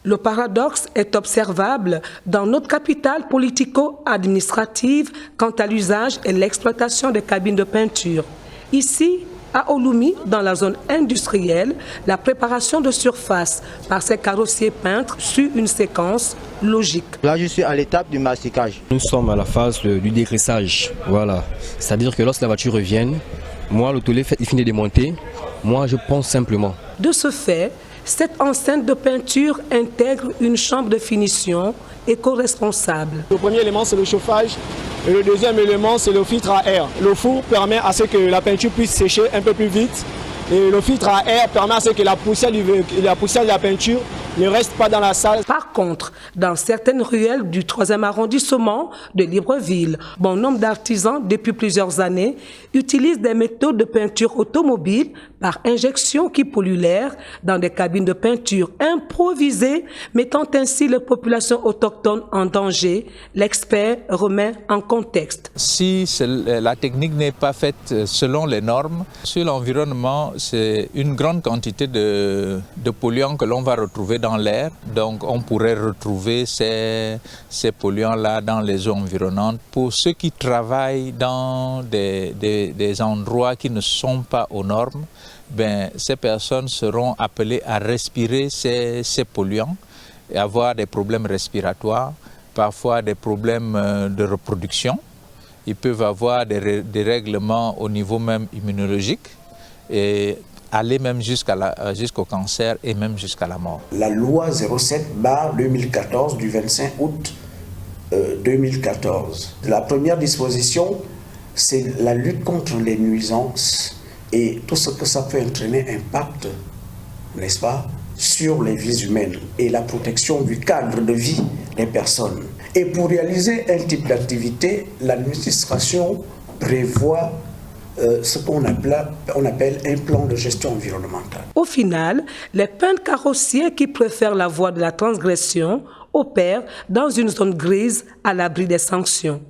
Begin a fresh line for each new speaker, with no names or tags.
Le paradoxe est observable dans notre capitale politico-administrative quant à l'usage et l'exploitation des cabines de peinture. Ici, à Ouloumi, dans la zone industrielle, la préparation de surface par ces carrossiers peintres suit une séquence logique.
Là, je suis à l'étape du masticage.
Nous sommes à la phase du dégraissage. Voilà. C'est-à-dire que lorsque la voiture revient, moi, le tôlier finit de démonter, moi, je pense simplement.
De ce fait, cette enceinte de peinture intègre une chambre de finition éco-responsable.
Le premier élément, c'est le chauffage. Et le deuxième élément, c'est le filtre à air. Le four permet à ce que la peinture puisse sécher un peu plus vite. Et le filtre à air permet à ce que la poussière de la peinture ne reste pas dans la salle.
Par contre, dans certaines ruelles du 3e arrondissement de Libreville, bon nombre d'artisans, depuis plusieurs années, utilisent des méthodes de peinture automobile par injection qui polluent l'air dans des cabines de peinture improvisées, mettant ainsi les populations autochtones en danger. L'expert remet en contexte.
Si la technique n'est pas faite selon les normes, sur l'environnement, c'est une grande quantité de polluants que l'on va retrouver dans l'air. Donc on pourrait retrouver ces polluants-là dans les eaux environnantes. Pour ceux qui travaillent dans des endroits qui ne sont pas aux normes, ces personnes seront appelées à respirer ces polluants et avoir des problèmes respiratoires, parfois des problèmes de reproduction. Ils peuvent avoir des règlements au niveau même immunologique et aller même jusqu'au cancer et même jusqu'à la mort.
La loi 07/2014 du 25 août 2014. La première disposition, c'est la lutte contre les nuisances et tout ce que ça peut entraîner impact, n'est-ce pas, sur les vies humaines et la protection du cadre de vie des personnes. Et pour réaliser un type d'activité, l'administration prévoit ce qu'on appelle un plan de gestion environnementale.
Au final, les peintres carrossiers qui préfèrent la voie de la transgression opèrent dans une zone grise à l'abri des sanctions.